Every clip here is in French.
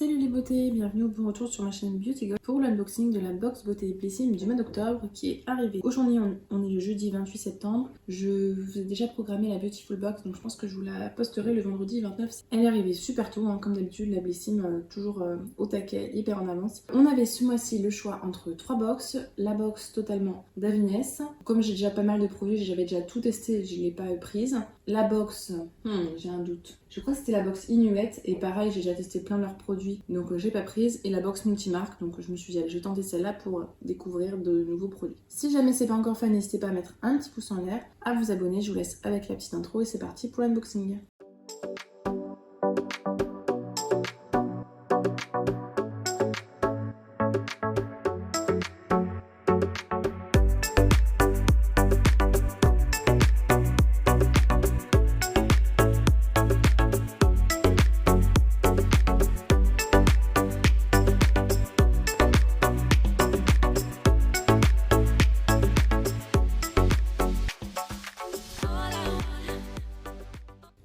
Salut les beautés, bienvenue au bon retour sur ma chaîne Beauty Girl pour l'unboxing de la box Beauté Épicine du mois d'octobre qui est arrivée. Aujourd'hui on est le jeudi 28 septembre, je vous ai déjà programmé la Beautiful Box donc je pense que je vous la posterai le vendredi 29. Elle est arrivée super tôt, comme d'habitude, la Blécime toujours au taquet, hyper en avance. On avait ce mois-ci le choix entre 3 box, la box totalement d'Avines. Comme j'ai déjà pas mal de produits, j'avais déjà tout testé, je ne l'ai pas prise. La box, j'ai un doute. Je crois que c'était la box Inuit et pareil, j'ai déjà testé plein de leurs produits donc j'ai pas prise. Et la box multimarque, donc je me suis dit, allez, je vais tenter celle-là pour découvrir de nouveaux produits. Si jamais c'est pas encore fait, n'hésitez pas à mettre un petit pouce en l'air, à vous abonner. Je vous laisse avec la petite intro et c'est parti pour l'unboxing.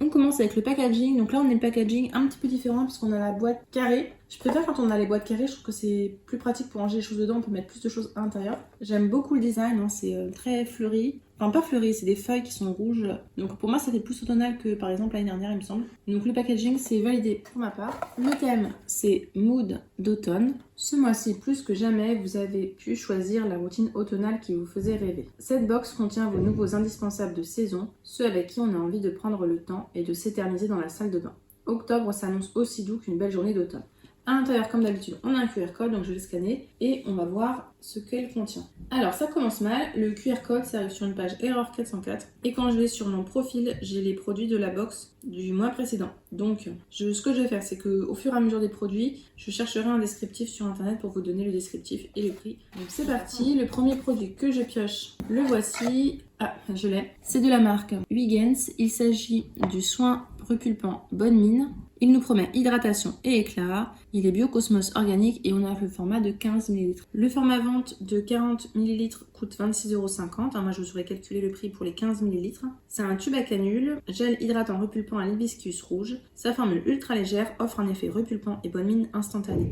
On commence avec le packaging, donc là on a le packaging un petit peu différent puisqu'on a la boîte carrée. Je préfère quand on a les boîtes carrées, je trouve que c'est plus pratique pour ranger les choses dedans, on peut mettre plus de choses à l'intérieur. J'aime beaucoup le design, c'est très fleuri. Enfin pas fleuri, c'est des feuilles qui sont rouges. Donc pour moi ça fait plus automnal que par exemple l'année dernière il me semble. Donc le packaging c'est validé pour ma part. Le thème c'est Mood d'automne. Ce mois-ci plus que jamais vous avez pu choisir la routine automnale qui vous faisait rêver. Cette box contient vos nouveaux indispensables de saison, ceux avec qui on a envie de prendre le temps et de s'éterniser dans la salle de bain. Octobre s'annonce aussi doux qu'une belle journée d'automne. À l'intérieur, comme d'habitude, on a un QR code, donc je vais le scanner et on va voir ce qu'elle contient. Alors, ça commence mal. Le QR code, ça arrive sur une page Erreur 404. Et quand je vais sur mon profil, j'ai les produits de la box du mois précédent. Donc, ce que je vais faire, c'est qu'au fur et à mesure des produits, je chercherai un descriptif sur internet pour vous donner le descriptif et le prix. Donc, c'est parti. Le premier produit que je pioche, le voici. Ah, je l'ai. C'est de la marque Huygens. Il s'agit du soin repulpant Bonne Mine. Il nous promet hydratation et éclat. Il est biocosmos organique et on a le format de 15 ml. Le format vente de 40 ml coûte 26,50 €. Moi, je vous aurais calculé le prix pour les 15 ml. C'est un tube à canule, gel hydratant repulpant à l'hibiscus rouge. Sa formule ultra légère offre un effet repulpant et bonne mine instantané.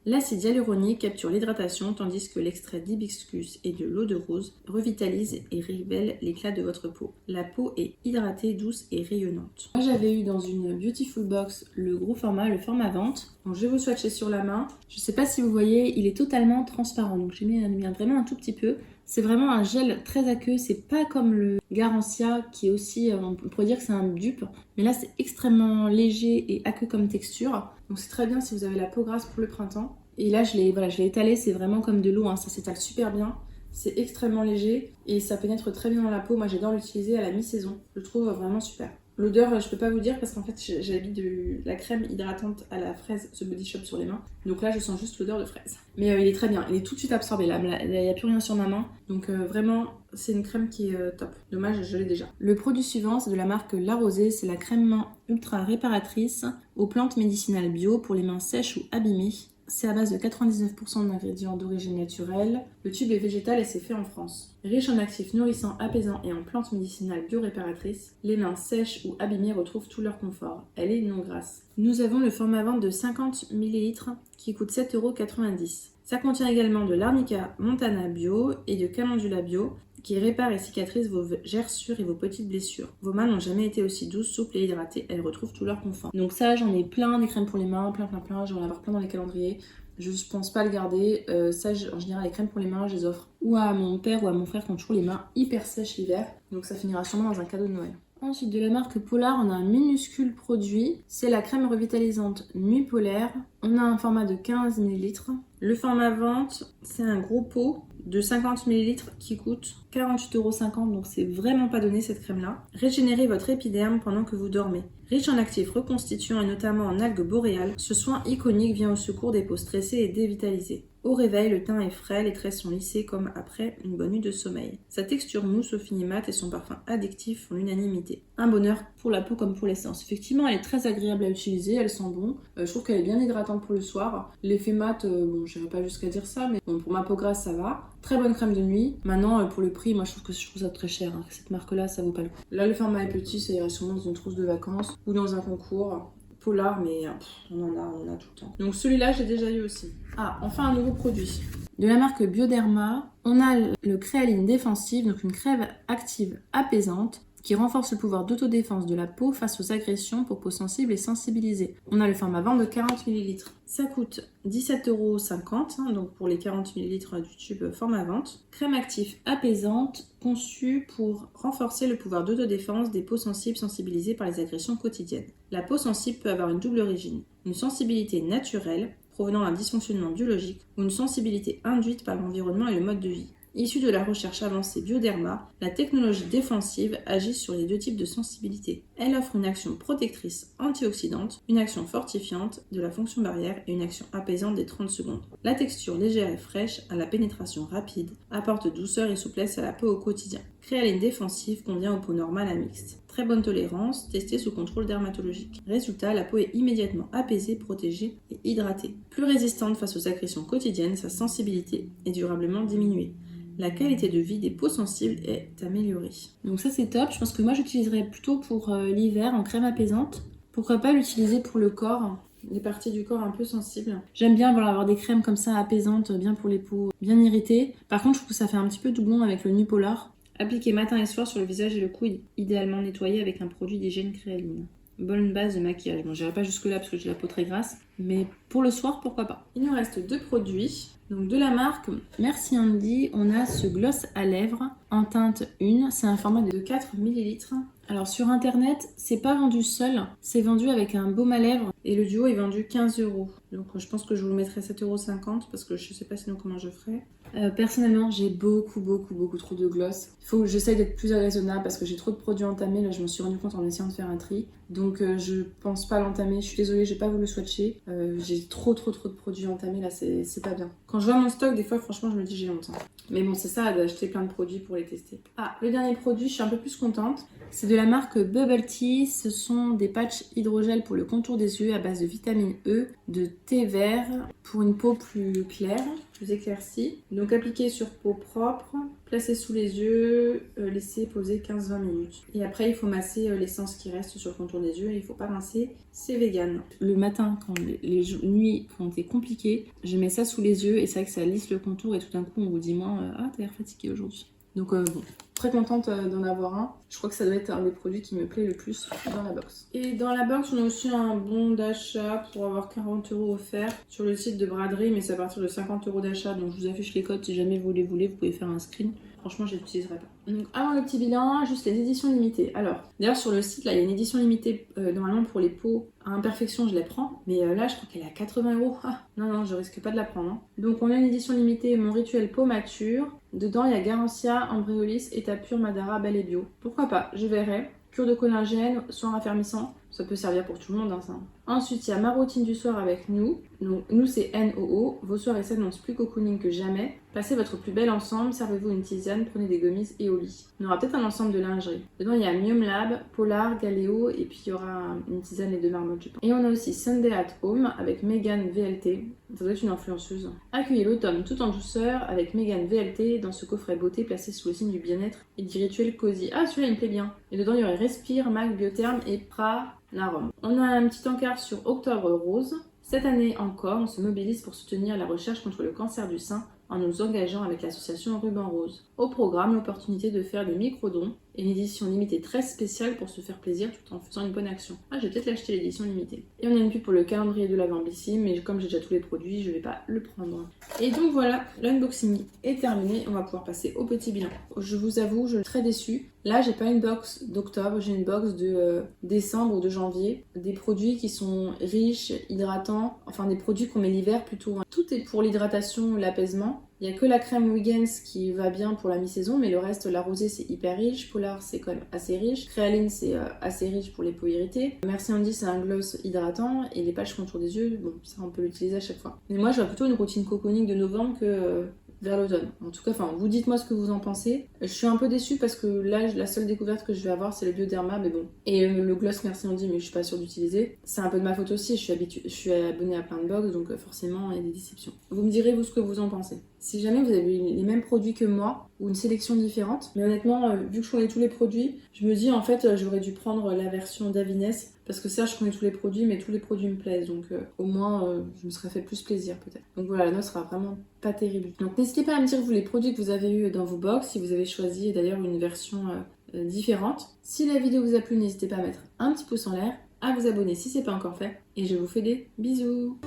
L'acide hyaluronique capture l'hydratation tandis que l'extrait d'hibiscus et de l'eau de rose revitalise et révèle l'éclat de votre peau. La peau est hydratée, douce et rayonnante. Moi j'avais eu dans une Beautiful Box le gros format, le format vente. Donc je vais vous swatcher sur la main. Je ne sais pas si vous voyez, il est totalement transparent. Donc j'ai mis vraiment un tout petit peu. C'est vraiment un gel très aqueux, c'est pas comme le Garancia qui est aussi, on pourrait dire que c'est un dupe, mais là c'est extrêmement léger et aqueux comme texture, donc c'est très bien si vous avez la peau grasse pour le printemps. Et là je l'ai étalé, c'est vraiment comme de l'eau, ça s'étale super bien, c'est extrêmement léger et ça pénètre très bien dans la peau. Moi j'adore l'utiliser à la mi-saison, je le trouve vraiment super. L'odeur, je peux pas vous dire parce qu'en fait j'ai mis de la crème hydratante à la fraise The Body Shop sur les mains. Donc là je sens juste l'odeur de fraise. Mais il est très bien, il est tout de suite absorbé. Là il n'y a plus rien sur ma main. Donc vraiment c'est une crème qui est top. Dommage, je l'ai déjà. Le produit suivant c'est de la marque La Rosée. C'est la crème main ultra réparatrice aux plantes médicinales bio pour les mains sèches ou abîmées. C'est à base de 99% d'ingrédients d'origine naturelle. Le tube est végétal et c'est fait en France. Riche en actifs nourrissants, apaisants et en plantes médicinales bio-réparatrices, les mains sèches ou abîmées retrouvent tout leur confort. Elle est non grasse. Nous avons le format vente de 50 ml qui coûte 7,90 €. Ça contient également de l'arnica montana bio et de calendula bio qui répare et cicatrise vos gerçures et vos petites blessures. Vos mains n'ont jamais été aussi douces, souples et hydratées, elles retrouvent tout leur confort. Donc ça, j'en ai plein des crèmes pour les mains, plein, je vais en avoir plein dans les calendriers. Je pense pas le garder, en général les crèmes pour les mains, je les offre ou à mon père ou à mon frère qui ont toujours les mains hyper sèches l'hiver. Donc ça finira sûrement dans un cadeau de Noël. Ensuite, de la marque Polar, on a un minuscule produit. C'est la crème revitalisante Nuit Polaire. On a un format de 15 ml. Le format vente, c'est un gros pot de 50 ml qui coûte 48,50 €. Donc c'est vraiment pas donné cette crème-là. Régénérez votre épiderme pendant que vous dormez. Riche en actifs reconstituants et notamment en algues boréales, ce soin iconique vient au secours des peaux stressées et dévitalisées. Au réveil, le teint est frais, les traits sont lissés comme après une bonne nuit de sommeil. Sa texture mousse au fini mat et son parfum addictif font l'unanimité. Un bonheur pour la peau comme pour l'essence. Effectivement, elle est très agréable à utiliser, elle sent bon. Je trouve qu'elle est bien hydratante pour le soir. L'effet mat, bon, j'irai pas jusqu'à dire ça, mais bon, pour ma peau grasse, ça va. Très bonne crème de nuit. Maintenant, pour le prix, moi je trouve ça très cher. Cette marque-là, ça vaut pas le coup. Là, le format est petit, ça irait sûrement dans une trousse de vacances ou dans un concours. Polar, mais on en a tout le temps. Donc celui-là, j'ai déjà eu aussi. Ah, enfin un nouveau produit. De la marque Bioderma, on a le Créaline Défensive, donc une crème active apaisante qui renforce le pouvoir d'autodéfense de la peau face aux agressions pour peau sensible et sensibilisée. On a le format vente de 40 ml. Ça coûte 17,50 €, donc pour les 40 ml du tube format vente. Crème active apaisante conçue pour renforcer le pouvoir d'autodéfense des peaux sensibles sensibilisées par les agressions quotidiennes. La peau sensible peut avoir une double origine, une sensibilité naturelle provenant d'un dysfonctionnement biologique ou une sensibilité induite par l'environnement et le mode de vie. Issue de la recherche avancée Bioderma, la technologie défensive agit sur les deux types de sensibilité. Elle offre une action protectrice antioxydante, une action fortifiante de la fonction barrière et une action apaisante des 30 secondes. La texture légère et fraîche à la pénétration rapide apporte douceur et souplesse à la peau au quotidien. Créaline défensive convient aux peaux normales à mixtes. Très bonne tolérance, testée sous contrôle dermatologique. Résultat, la peau est immédiatement apaisée, protégée et hydratée. Plus résistante face aux agressions quotidiennes, sa sensibilité est durablement diminuée. La qualité de vie des peaux sensibles est améliorée. Donc ça c'est top, je pense que moi j'utiliserais plutôt pour l'hiver en crème apaisante. Pourquoi pas l'utiliser pour le corps, les parties du corps un peu sensibles. J'aime bien avoir des crèmes comme ça apaisantes, bien pour les peaux bien irritées. Par contre je trouve que ça fait un petit peu doublon avec le Nu Polar. Appliquer matin et soir sur le visage et le cou, idéalement nettoyé avec un produit d'hygiène Créaline. Bonne base de maquillage. Bon, j'irai pas jusque là parce que j'ai la peau très grasse, mais pour le soir, pourquoi pas. Il nous reste 2 produits. Donc de la marque Merci Andy, on a ce gloss à lèvres en teinte 1. C'est un format de 4 ml. Alors sur internet, c'est pas vendu seul, c'est vendu avec un baume à lèvres et le duo est vendu 15 €. Donc je pense que je vous le mettrai 7,50 € parce que je sais pas sinon comment je ferai. Personnellement, j'ai beaucoup trop de gloss. Il faut que j'essaye d'être plus raisonnable parce que j'ai trop de produits entamés. Là, je m'en suis rendu compte en essayant de faire un tri. Donc, je pense pas l'entamer. Je suis désolée, j'ai pas voulu swatcher. J'ai trop de produits entamés. Là, c'est pas bien. Quand je vois mon stock, des fois, franchement, je me dis j'ai honte. Mais bon, c'est ça, d'acheter plein de produits pour les tester. Ah, le dernier produit, je suis un peu plus contente. C'est de la marque Bubble Tea. Ce sont des patchs hydrogel pour le contour des yeux à base de vitamine E, de thé vert pour une peau plus claire, plus éclaircie. Donc appliqué sur peau propre, placé sous les yeux, laisser poser 15-20 minutes. Et après, il faut masser l'essence qui reste sur le contour des yeux et il faut pas rincer, c'est vegan. Le matin, quand les nuits ont été compliquées, je mets ça sous les yeux et c'est vrai que ça lisse le contour et tout d'un coup, on vous dit moins ah, t'as l'air fatiguée aujourd'hui. Donc bon, très contente d'en avoir un. Je crois que ça doit être un des produits qui me plaît le plus dans la box. Et dans la box, on a aussi un bon d'achat pour avoir 40 € offerts sur le site de Braderie, mais c'est à partir de 50 € d'achat. Donc je vous affiche les codes si jamais vous les voulez, vous pouvez faire un screen. Franchement, je les utiliserai pas. Donc avant le petit bilan, juste les éditions limitées. Alors, d'ailleurs sur le site, là, il y a une édition limitée normalement pour les peaux à imperfection, je les prends. Mais là, je crois qu'elle est à 80 €. Ah, non, je risque pas de la prendre. Hein. Donc on a une édition limitée, mon rituel peau mature. Dedans, il y a Garancia, Ambréolis, État pur, Madara, Belle et Bio. Pourquoi pas, je verrai. Cure de collagène, soin raffermissant, ça peut servir pour tout le monde, hein, ça. Ensuite, il y a ma routine du soir avec nous. Donc, nous, c'est NOO. Vos soirées s'annoncent plus cocooning que jamais. Passez votre plus belle ensemble, servez-vous une tisane, prenez des gummies et au lit. On aura peut-être un ensemble de lingerie. Dedans, il y a Mium Lab, Polar, Galéo, et puis il y aura une tisane et 2 marmottes, je pense. Et on a aussi Sunday at Home avec Megan VLT. Ça doit être une influenceuse. Accueillez l'automne tout en douceur avec Megan VLT dans ce coffret beauté placé sous le signe du bien-être et du rituel cosy. Ah, celui-là, il me plaît bien. Et dedans, il y aurait Respire, MAC, Biotherm et Pranarum. On a un petit encart sur Octobre Rose. Cette année encore, on se mobilise pour soutenir la recherche contre le cancer du sein en nous engageant avec l'association Ruban Rose. Au programme, l'opportunité de faire des micro-dons et une édition limitée très spéciale pour se faire plaisir tout en faisant une bonne action. Ah, je vais peut-être l'acheter l'édition limitée. Et on a une pub pour le calendrier de l'Avent ici, mais comme j'ai déjà tous les produits, je vais pas le prendre. Et donc voilà, l'unboxing est terminé, on va pouvoir passer au petit bilan. Je vous avoue, je suis très déçue. Là, j'ai pas une box d'octobre, j'ai une box de décembre ou de janvier. Des produits qui sont riches, hydratants, enfin des produits qu'on met l'hiver plutôt. Tout est pour l'hydratation, l'apaisement. Il n'y a que la crème Wiggins qui va bien pour la mi-saison, mais le reste, la rosée, c'est hyper riche. Polar, c'est quand même assez riche. Créaline, c'est assez riche pour les peaux irritées. Merci Andy, c'est un gloss hydratant. Et les patchs contour des yeux, bon, ça, on peut l'utiliser à chaque fois. Mais moi, je vois plutôt une routine cocooning de novembre que vers l'automne. En tout cas, vous dites-moi ce que vous en pensez. Je suis un peu déçue parce que là, la seule découverte que je vais avoir, c'est le Bioderma, mais bon. Et le gloss Merci Andy, mais je suis pas sûre d'utiliser. C'est un peu de ma faute aussi, je suis abonnée à plein de box, donc forcément, il y a des déceptions. Vous me direz, vous, ce que vous en pensez. Si jamais vous avez les mêmes produits que moi, ou une sélection différente, mais honnêtement, vu que je connais tous les produits, je me dis, en fait, j'aurais dû prendre la version d'Avines, Parce que certes, je connais tous les produits, mais tous les produits me plaisent. Donc au moins, je me serais fait plus plaisir peut-être. Donc voilà, la note sera vraiment pas terrible. Donc n'hésitez pas à me dire, vous, les produits que vous avez eu dans vos box, si vous avez choisi d'ailleurs une version différente. Si la vidéo vous a plu, n'hésitez pas à mettre un petit pouce en l'air, à vous abonner si c'est pas encore fait. Et je vous fais des bisous!